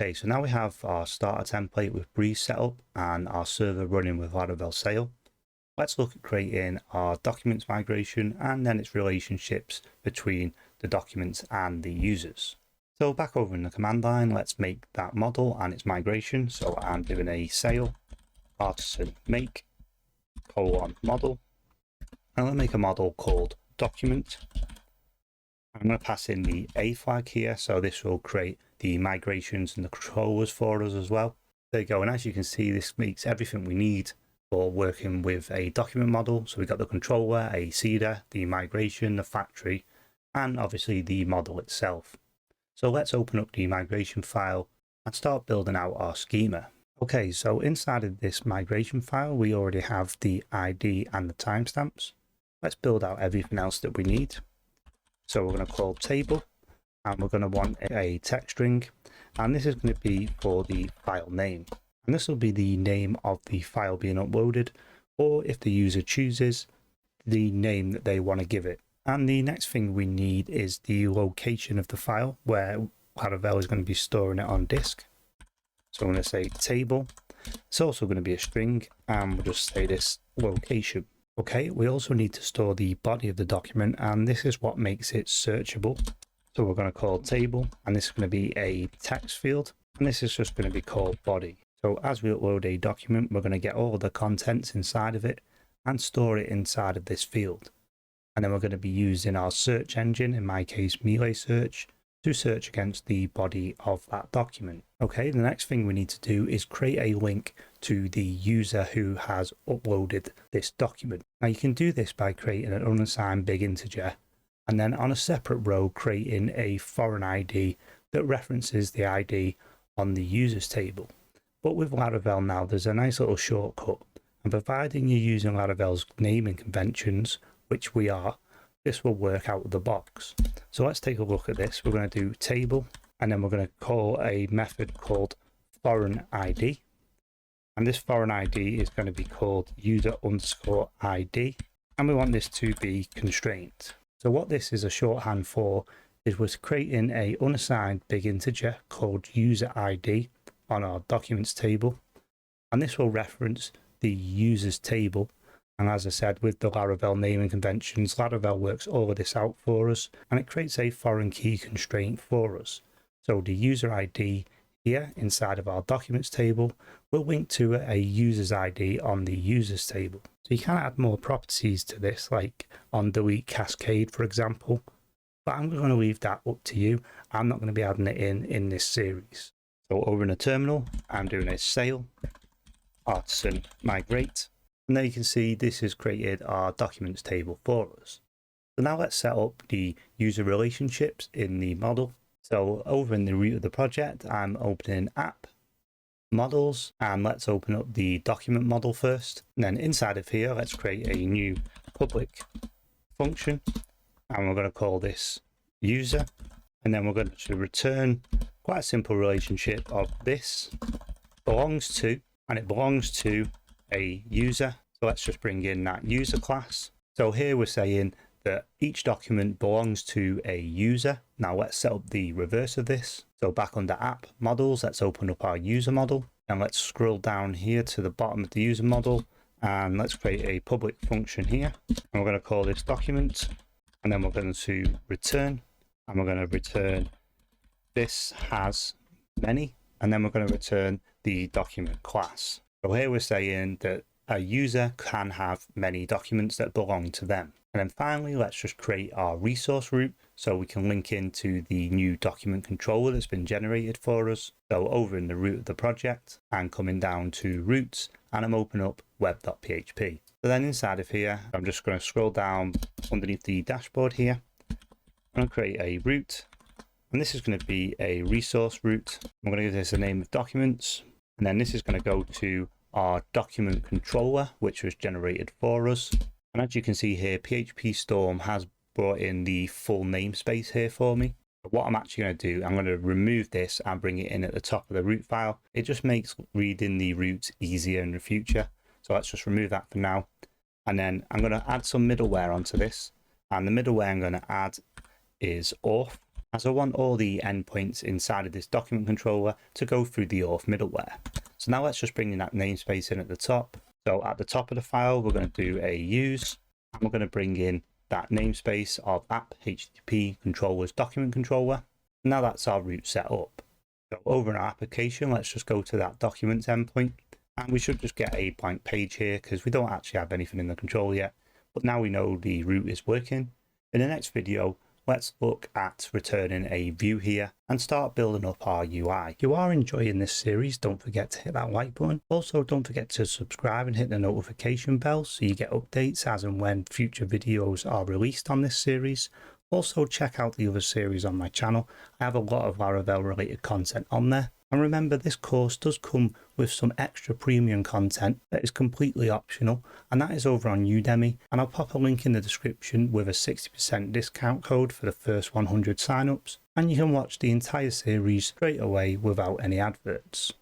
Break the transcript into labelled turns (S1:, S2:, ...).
S1: Okay, so now we have our starter template with Breeze set up and our server running with Laravel Sail. Let's look at creating our documents migration and then its relationships between the documents and the users. So back over in the command line, let's make that model and its migration. So I'm doing a sail artisan make model. I'm going to make a model called document. I'm going to pass in the A flag here, so this will create the migrations and the controllers for us as well. There you go, and as you can see, this makes everything we need for working with a document model. So we've got the controller, a seeder, the migration, the factory, and obviously the model itself. So let's open up the migration file and start building out our schema. Okay, so inside of this migration file, we already have the ID and the timestamps. Let's build out everything else that we need. So we're going to call table, and we're going to want a text string, and this is going to be for the file name. And this will be the name of the file being uploaded, or if the user chooses, the name that they want to give it. And the next thing we need is the location of the file where Laravel is going to be storing it on disk. So I'm going to say table. It's also going to be a string, and we'll just say this location. Okay, we also need to store the body of the document, and this is what makes it searchable. So we're going to call table, and this is going to be a text field, and this is just going to be called body. So as we upload a document, we're going to get all the contents inside of it and store it inside of this field. And then we're going to be using our search engine, in my case Melee Search, to search against the body of that document. Okay, the next thing we need to do is create a link to the user who has uploaded this document. Now you can do this by creating an unassigned big integer, and then on a separate row creating a foreign ID that references the ID on the users table. But with Laravel now, there's a nice little shortcut, and providing you're using Laravel's naming conventions, which we are, this will work out of the box. So let's take a look at this. We're going to do table, and then we're going to call a method called foreign ID. And this foreign ID is going to be called user underscore ID. And we want this to be constrained. So what this is a shorthand for is we're creating a unassigned big integer called user ID on our documents table. And this will reference the users table. And as I said, with the Laravel naming conventions, Laravel works all of this out for us, and it creates a foreign key constraint for us. So the user ID here inside of our documents table will link to a user's ID on the users table. So you can add more properties to this, like on delete cascade, for example, but I'm going to leave that up to you. I'm not going to be adding it in this series. So over in the terminal, I'm doing a sail artisan migrate. And there you can see this has created our documents table for us. So now let's set up the user relationships in the model. So over in the root of the project, I'm opening app, models, and let's open up the document model first. And then inside of here, let's create a new public function, and we're going to call this user. And then we're going to return quite a simple relationship of this belongs to, and it belongs to a user. So let's just bring in that user class. So here we're saying that each document belongs to a user. Now let's set up the reverse of this. So back under app models, let's open up our user model, and let's scroll down here to the bottom of the user model, and let's create a public function here, and we're going to call this document, and then we're going to return, and we're going to return this has many, and then we're going to return the document class. So here we're saying that a user can have many documents that belong to them. And then finally, let's just create our resource route so we can link into the new document controller that's been generated for us. So over in the root of the project, I'm coming down to routes, and I'm opening up web.php. So then inside of here, I'm just going to scroll down underneath the dashboard here. I'm going to create a route, and this is going to be a resource route. I'm going to give this a name of documents. And then this is going to go to our document controller, which was generated for us. And as you can see here, PHP Storm has brought in the full namespace here for me. But what I'm actually going to do, I'm going to remove this and bring it in at the top of the root file. It just makes reading the routes easier in the future. So let's just remove that for now. And then I'm going to add some middleware onto this. And the middleware I'm going to add is auth. as I want all the endpoints inside of this document controller to go through the auth middleware. So now let's just bring in that namespace in at the top. So at the top of the file, we're going to do a use, and we're going to bring in that namespace of app HTTP controllers document controller. Now that's our root set up. So over in our application, let's just go to that documents endpoint, and we should just get a blank page here because we don't actually have anything in the controller yet. But now we know the root is working. In the next video, let's look at returning a view here and start building up our UI. If you are enjoying this series, don't forget to hit that like button. Also, don't forget to subscribe and hit the notification bell so you get updates as and when future videos are released on this series. Also, check out the other series on my channel. I have a lot of Laravel related content on there. And remember, this course does come with some extra premium content that is completely optional, and that is over on Udemy, and I'll pop a link in the description with a 60% discount code for the first 100 signups, and you can watch the entire series straight away without any adverts.